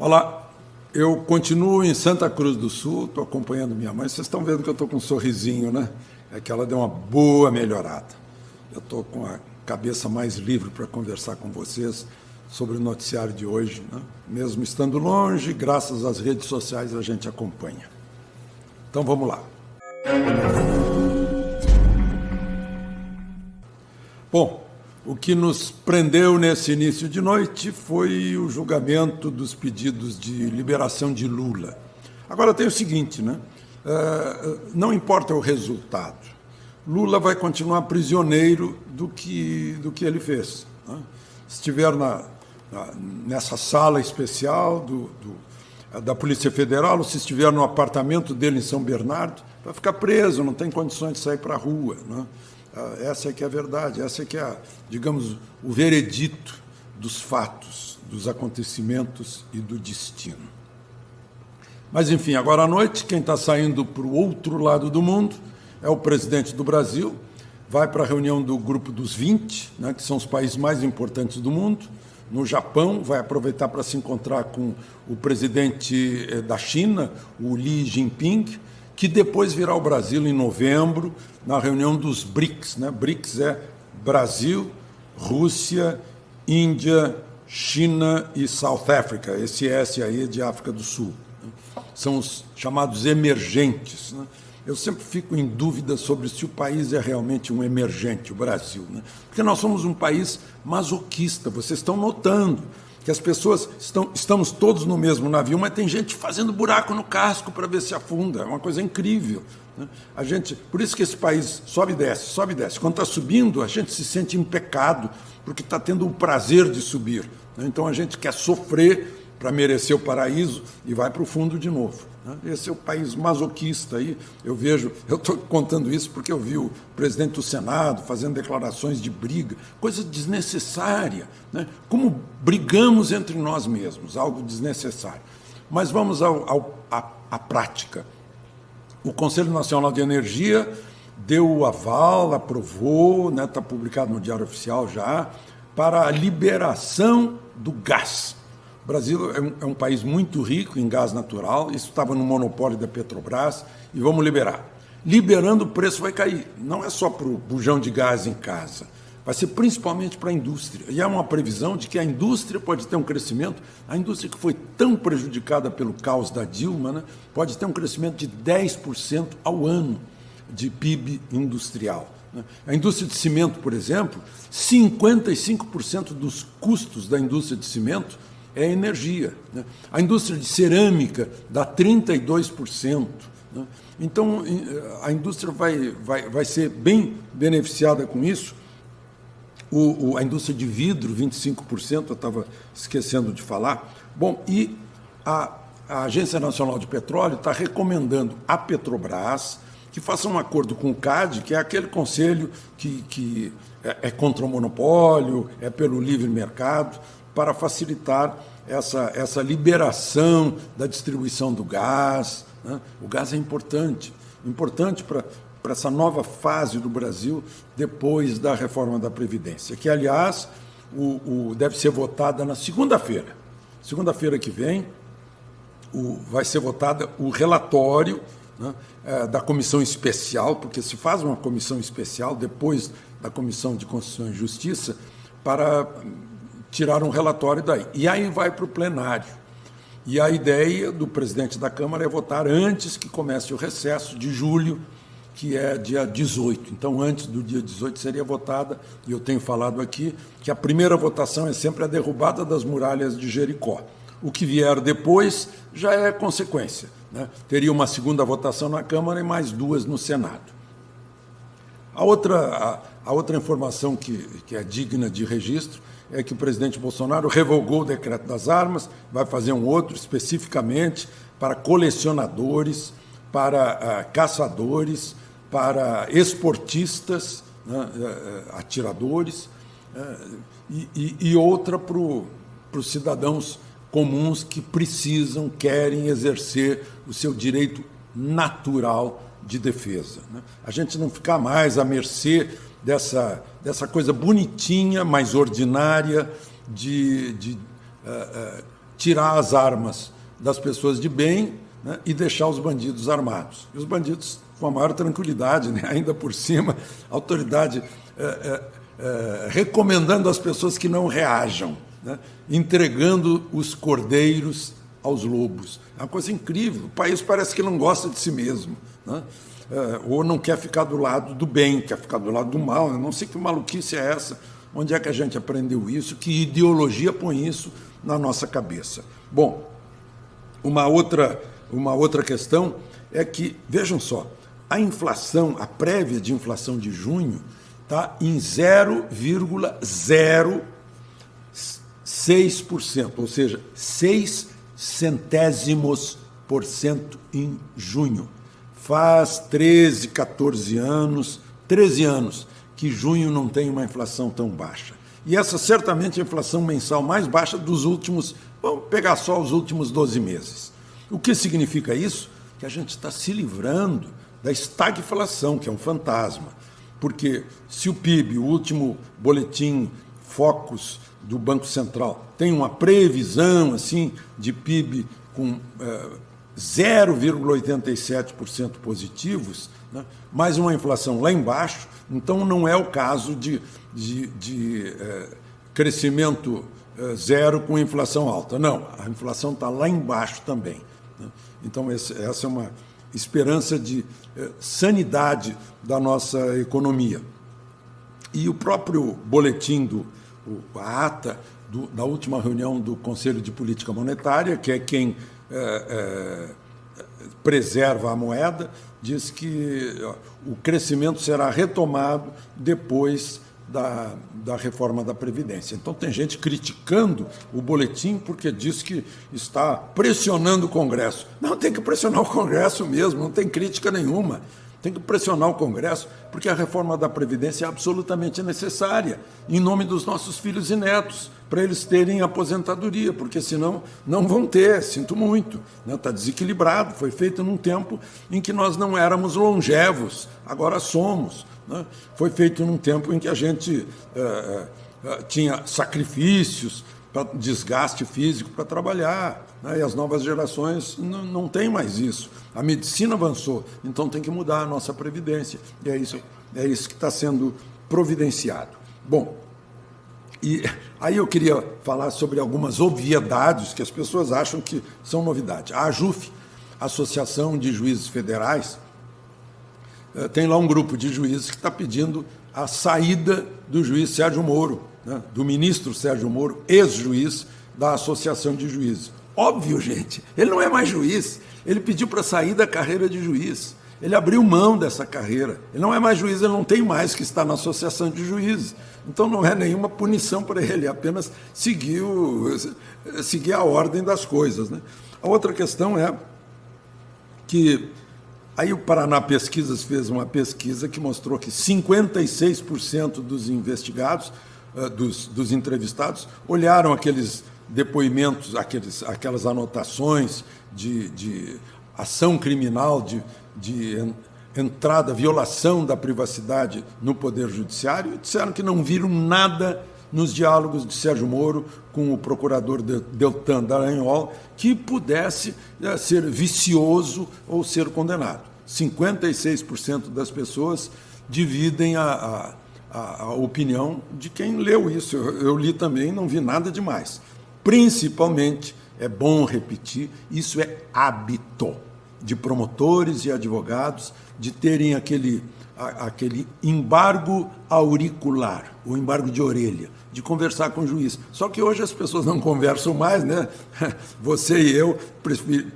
Olá, eu continuo em Santa Cruz do Sul, estou acompanhando minha mãe. Vocês estão vendo que eu estou com um sorrisinho, né? É que ela deu uma boa melhorada. Eu estou com a cabeça mais livre para conversar com vocês sobre o noticiário de hoje, né? Mesmo estando longe, graças às redes sociais a gente acompanha. Então vamos lá. Bom, o que nos prendeu nesse início de noite foi o julgamento dos pedidos de liberação de Lula. Agora tem o seguinte, né? Não importa o resultado, Lula vai continuar prisioneiro do que ele fez, né? Se estiver nessa sala especial da Polícia Federal, ou se estiver no apartamento dele em São Bernardo, vai ficar preso, não tem condições de sair para a rua, né? Essa é que é a verdade, essa é que é, digamos, o veredito dos fatos, dos acontecimentos e do destino. Mas, enfim, agora à noite, quem está saindo para o outro lado do mundo é o presidente do Brasil, vai para a reunião do Grupo dos 20, né, que são os países mais importantes do mundo, no Japão, vai aproveitar para se encontrar com o presidente da China, o Xi Jinping, que depois virá ao Brasil em novembro, na reunião dos BRICS, né? BRICS é Brasil, Rússia, Índia, China e South Africa. Esse S aí é de África do Sul, né? São os chamados emergentes, né? Eu sempre fico em dúvida sobre se o país é realmente um emergente, o Brasil, né? Porque nós somos um país masoquista, vocês estão notando que as pessoas estamos todos no mesmo navio, mas tem gente fazendo buraco no casco para ver se afunda. É uma coisa incrível, né? Por isso que esse país sobe e desce, sobe e desce. Quando está subindo, a gente se sente em pecado, porque está tendo o prazer de subir, né? Então a gente quer sofrer para merecer o paraíso e vai para o fundo de novo, né? Esse é o país masoquista aí. Eu estou contando isso porque eu vi o presidente do Senado fazendo declarações de briga, coisa desnecessária, né? Como brigamos entre nós mesmos, algo desnecessário. Mas vamos à prática. O Conselho Nacional de Energia deu o aval, aprovou, né, está publicado no Diário Oficial já, para a liberação do gás. O Brasil é um país muito rico em gás natural, isso estava no monopólio da Petrobras, e vamos liberar. Liberando, o preço vai cair. Não é só para o bujão de gás em casa, vai ser principalmente para a indústria. E há uma previsão de que a indústria pode ter um crescimento, a indústria que foi tão prejudicada pelo caos da Dilma, né, pode ter um crescimento de 10% ao ano de PIB industrial. A indústria de cimento, por exemplo, 55% dos custos da indústria de cimento é energia, né? A indústria de cerâmica dá 32%. Né? Então, a indústria vai ser bem beneficiada com isso. A indústria de vidro, 25%, eu estava esquecendo de falar. Bom, e a Agência Nacional de Petróleo está recomendando à Petrobras que faça um acordo com o CAD, que é aquele conselho que é contra o monopólio, é pelo livre mercado, para facilitar essa liberação da distribuição do gás, né? O gás é importante para essa nova fase do Brasil depois da reforma da Previdência, que, aliás, deve ser votada na segunda-feira. Segunda-feira que vem vai ser votada o relatório, né, da comissão especial, porque se faz uma comissão especial depois da Comissão de Constituição e Justiça para tirar um relatório daí. E aí vai para o plenário. E a ideia do presidente da Câmara é votar antes que comece o recesso de julho, que é dia 18. Então, antes do dia 18 seria votada, e eu tenho falado aqui, que a primeira votação é sempre a derrubada das muralhas de Jericó. O que vier depois já é consequência, né? Teria uma segunda votação na Câmara e mais duas no Senado. A outra informação que é digna de registro é que o presidente Bolsonaro revogou o decreto das armas, vai fazer um outro especificamente para colecionadores, para caçadores, para esportistas, né, atiradores, e outra para os cidadãos comuns que querem exercer o seu direito natural de defesa, né? A gente não ficar mais à mercê dessa coisa bonitinha, mas ordinária, de tirar as armas das pessoas de bem, né, e deixar os bandidos armados. E os bandidos com a maior tranquilidade, né, ainda por cima, a autoridade recomendando às pessoas que não reajam, né, entregando os cordeiros aos lobos. É uma coisa incrível. O país parece que não gosta de si mesmo, né? Ou não quer ficar do lado do bem, quer ficar do lado do mal. Eu não sei que maluquice é essa. Onde é que a gente aprendeu isso? Que ideologia põe isso na nossa cabeça? Bom, uma outra questão é que, vejam só, a inflação, a prévia de inflação de junho está em 0,06%, ou seja, 6 centésimos por cento em junho. Faz 13 anos que junho não tem uma inflação tão baixa. E essa certamente é a inflação mensal mais baixa dos últimos, vamos pegar só os últimos 12 meses. O que significa isso? Que a gente está se livrando da estagflação, que é um fantasma. Porque se o PIB, o último boletim Focus do Banco Central, tem uma previsão assim de PIB com 0,87% positivos, né, mais uma inflação lá embaixo, então não é o caso de crescimento zero com inflação alta. Não, a inflação está lá embaixo também, né? Então, essa é uma esperança de sanidade da nossa economia. E o próprio boletim, a ata da última reunião do Conselho de Política Monetária, que é quem preserva a moeda, diz que o crescimento será retomado depois da reforma da Previdência. Então, tem gente criticando o boletim porque diz que está pressionando o Congresso. Não, tem que pressionar o Congresso mesmo, não tem crítica nenhuma. Tem que pressionar o Congresso, porque a reforma da Previdência é absolutamente necessária, em nome dos nossos filhos e netos, para eles terem aposentadoria, porque senão não vão ter, sinto muito. Está desequilibrado, foi feito num tempo em que nós não éramos longevos, agora somos. Foi feito num tempo em que a gente tinha sacrifícios, desgaste físico para trabalhar, né? E as novas gerações não têm mais isso. A medicina avançou, então tem que mudar a nossa previdência. E é isso que está sendo providenciado. Bom, e aí eu queria falar sobre algumas obviedades que as pessoas acham que são novidade. A AJUF, Associação de Juízes Federais, tem lá um grupo de juízes que está pedindo a saída do juiz Sérgio Moro, né, do ministro Sérgio Moro, ex-juiz da Associação de Juízes. Óbvio, gente, ele não é mais juiz, ele pediu para sair da carreira de juiz, ele abriu mão dessa carreira, ele não é mais juiz, ele não tem mais que estar na Associação de Juízes, então não é nenhuma punição para ele, é apenas seguir a ordem das coisas, né? A outra questão é que aí o Paraná Pesquisas fez uma pesquisa que mostrou que 56% dos investigados, dos entrevistados, olharam aqueles depoimentos, aquelas anotações de ação criminal, de entrada, violação da privacidade no Poder Judiciário, e disseram que não viram nada nos diálogos de Sérgio Moro com o procurador Deltan Dallagnol que pudesse ser vicioso ou ser condenado. 56% das pessoas dividem a opinião de quem leu isso. Eu li também, não vi nada demais. Principalmente, é bom repetir, isso é hábito de promotores e advogados de terem aquele embargo auricular, o embargo de orelha, de conversar com o juiz. Só que hoje as pessoas não conversam mais, né? Você e eu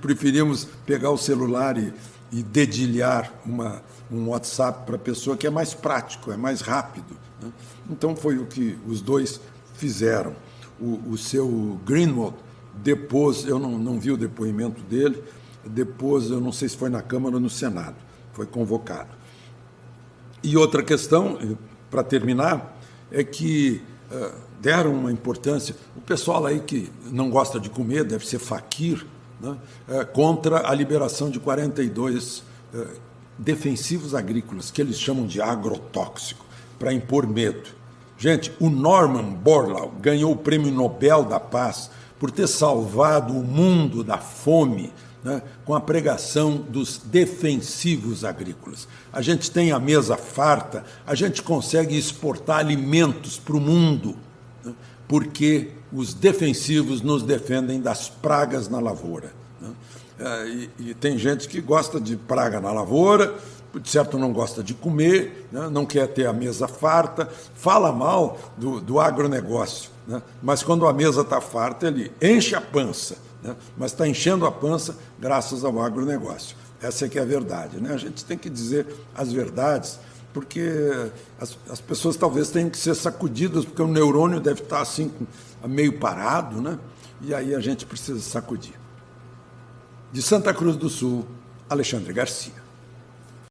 preferimos pegar o celular e dedilhar um WhatsApp para a pessoa, que é mais prático, é mais rápido, né? Então foi o que os dois fizeram. O seu Greenwald depôs, eu não vi o depoimento dele, depois eu não sei se foi na Câmara ou no Senado, foi convocado. E outra questão, para terminar, é que deram uma importância, o pessoal aí que não gosta de comer, deve ser faquir, né, contra a liberação de 42 defensivos agrícolas, que eles chamam de agrotóxico, para impor medo. Gente, o Norman Borlaug ganhou o Prêmio Nobel da Paz por ter salvado o mundo da fome, né, com a pregação dos defensivos agrícolas. A gente tem a mesa farta, a gente consegue exportar alimentos para o mundo, né, porque os defensivos nos defendem das pragas na lavoura. Né? E tem gente que gosta de praga na lavoura, de certo não gosta de comer, né, não quer ter a mesa farta, fala mal do agronegócio, né, mas quando a mesa está farta, ele enche a pança, né, mas está enchendo a pança graças ao agronegócio. Essa é que é a verdade. Né? A gente tem que dizer as verdades, porque as pessoas talvez tenham que ser sacudidas, porque o neurônio deve estar assim, meio parado, né? E aí a gente precisa sacudir. De Santa Cruz do Sul, Alexandre Garcia.